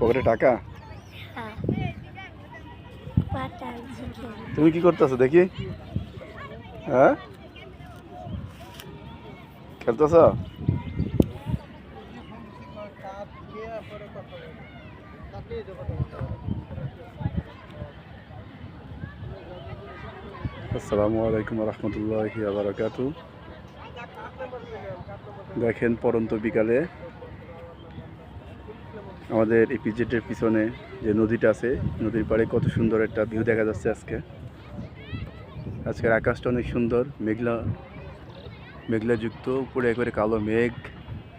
পকেটে টাকা? হ্যাঁ। তুমি কি করতেছো দেখি? হ্যাঁ, খেলতেছ? আসসালামু আলাইকুম রহমতুল্লাহি ওয়া বারাকাতুহু। দেখেন পরন্ত বিকালে আমাদের ইপিজেটের পিছনে যে নদীটা আছে, নদীর পাড়ে কত সুন্দর একটা ভিউ দেখা যাচ্ছে। আজকের আকাশটা অনেক সুন্দর, মেঘলা মেঘলা যুক্ত, উপরে একবারে কালো মেঘ,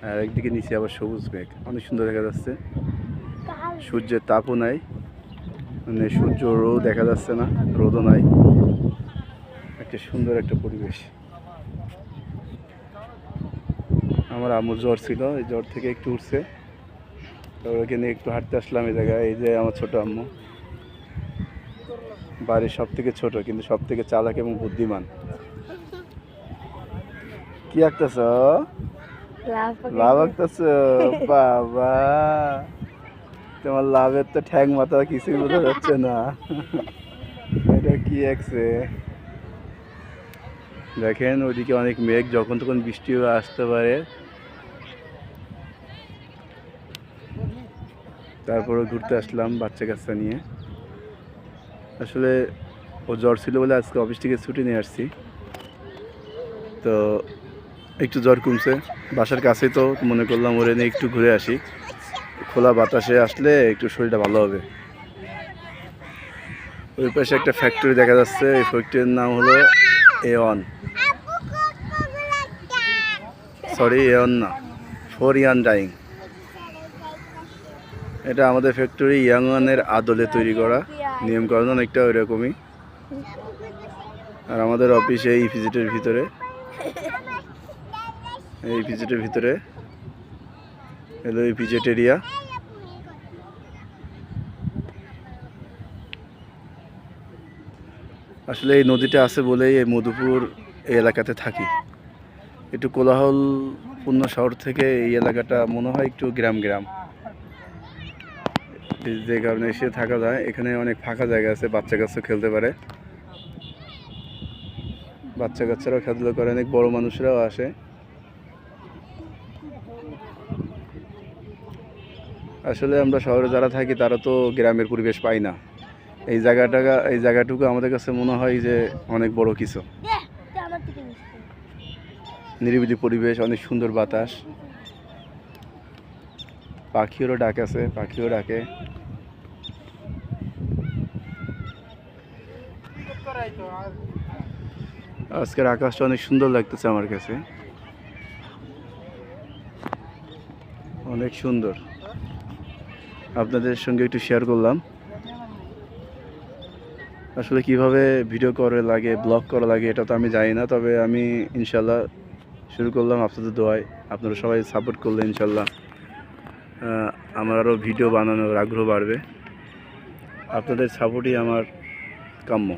আর একদিকে নিচে আবার সবুজ মেঘ, অনেক সুন্দর দেখা যাচ্ছে। সূর্যের তাপও নাই, মানে সূর্যরও দেখা যাচ্ছে না, রোদও নাই, একটা সুন্দর একটা পরিবেশ। আমার আম্মুর জ্বর ছিল, এই জ্বর থেকে একটু উঠছে, তো ওখানে একটু হাঁটতে আসলাম এই জায়গায়। এই যে আমার ছোট আম্মু, বাড়ির সব থেকে ছোট কিন্তু সব থেকে চালাক এবং বুদ্ধিমান। কি আঁকতেছ? লাভ আঁকতেছ? বাবা, তোমার লাভের তো ঠ্যাং মাথা কিছুই বোঝা যাচ্ছে না। এটা কি আঁকছে? দেখেন ওইদিকে অনেক মেঘ, যখন তখন বৃষ্টিও আসতে পারে। তারপরে ঘুরতে আসলাম বাচ্চা কাচ্চা নিয়ে। আসলে ও জ্বর ছিল বলে আজকে অফিস থেকে ছুটি নিয়ে আসছি, তো একটু জ্বর কমছে। বাসার কাছেই তো, মনে করলাম ওরে নিয়ে একটু ঘুরে আসি, খোলা বাতাসে আসলে একটু শরীরটা ভালো হবে। ওই পাশে একটা ফ্যাক্টরি দেখা যাচ্ছে, এই ফ্যাক্টরির নাম হলো এওয়ান, সরি এওয়ান না, ফর ইয়ান ডাইং। এটা আমাদের ফ্যাক্টরি ইয়াংওয়ানের আদলে তৈরি করা, নিয়মকানুন অনেকটা ওই রকমই। আর আমাদের অফিস এই ইপিজেটের ভিতরে, এই ইপিজেটের ভিতরে হলো ইপিজেট এরিয়া। আসলে এই নদীটা আছে বলেই এই মধুপুর এই এলাকাতে থাকি। একটু কোলাহলপূর্ণ শহর থেকে এই এলাকাটা মনে হয় একটু গ্রাম গ্রাম, যে কারণে এসে থাকা যায়। এখানে অনেক ফাঁকা জায়গা আছে, বাচ্চা কাচ্চা খেলতে পারে, বাচ্চা কাচ্চারাও খেলাধুলা করে, অনেক বড় মানুষরাও আসে। আসলে আমরা শহরে যারা থাকি তারা তো গ্রামের পরিবেশ পাই না। এই জায়গাটুকু আমাদের কাছে মনে হয় যে অনেক বড় কিছু। নিরিবিলি পরিবেশ, অনেক সুন্দর বাতাস, পাখিরও ডাক আছে, পাখিও ডাকে। আজকের আকাশটা অনেক সুন্দর লাগতেছে আমার কাছে, অনেক সুন্দর। আপনাদের সঙ্গে একটু শেয়ার করলাম। আসলে কিভাবে ভিডিও করা লাগে, ব্লগ করা লাগে, এটা তো আমি জানি না, তবে আমি ইনশাল্লাহ শুরু করলাম আপনাদের দোয়ায়। আপনারা সবাই সাপোর্ট করলে ইনশাল্লাহ আমার আরও ভিডিও বানানোর আগ্রহ বাড়বে। আপনাদের সাপোর্টই আমার কাম্য।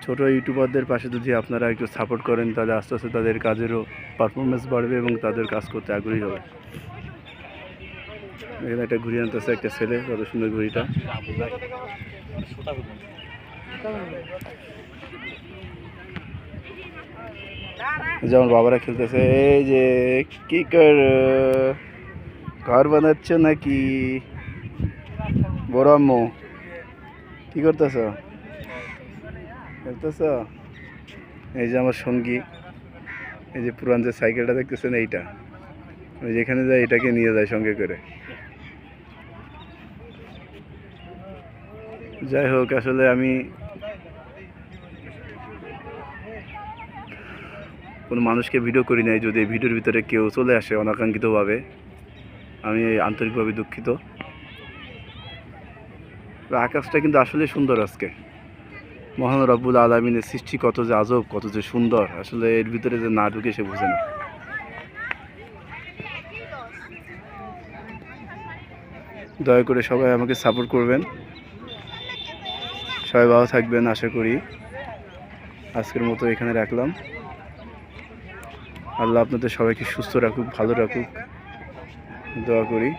ছোট ইউটিউবারদের পাশে যদি আপনারা একটু সাপোর্ট করেন, তাহলে আস্তে আস্তে তাদের কাজেরও পারফরমেন্স বাড়বে এবং তাদের কাজ করতে আগ্রহী হবে। এখানে একটা ঘুড়ি আনতেছে একটা ছেলে, কত সুন্দর ঘুড়িটা। যেমন বাবারা খেলতেছে, এই যে কি কর, ঘর বানাচ্ছ নাকি? বড় আম্মু কি করতেছ? খেলতেছ? এই যে আমার সঙ্গী, এই যে পুরান যে সাইকেলটা দেখতেছেন, এইটা আমি যেখানে যাই এটাকে নিয়ে যায় সঙ্গে করে। যাই হোক, আসলে আমি কোনো মানুষকে ভিডিও করি নাই। যদি এই ভিডিওর ভিতরে কেউ চলে আসে অনাকাঙ্ক্ষিতভাবে, আমি আন্তরিকভাবে দুঃখিত। আকাশটা কিন্তু আসলে সুন্দর আজকে। মহান রব্বুল আলামিনের সৃষ্টি কত যে আজব, কত যে সুন্দর, আসলে এর ভিতরে যে না ঢুকে সে বোঝে না। দয়া করে সবাই আমাকে সাপোর্ট করবেন, সবাই ভালো থাকবেন আশা করি। আজকের মতো এখানে রাখলাম। আল্লাহ আপনাদের সবাইকে সুস্থ রাখুক, ভালো রাখুক, দোয়া করি।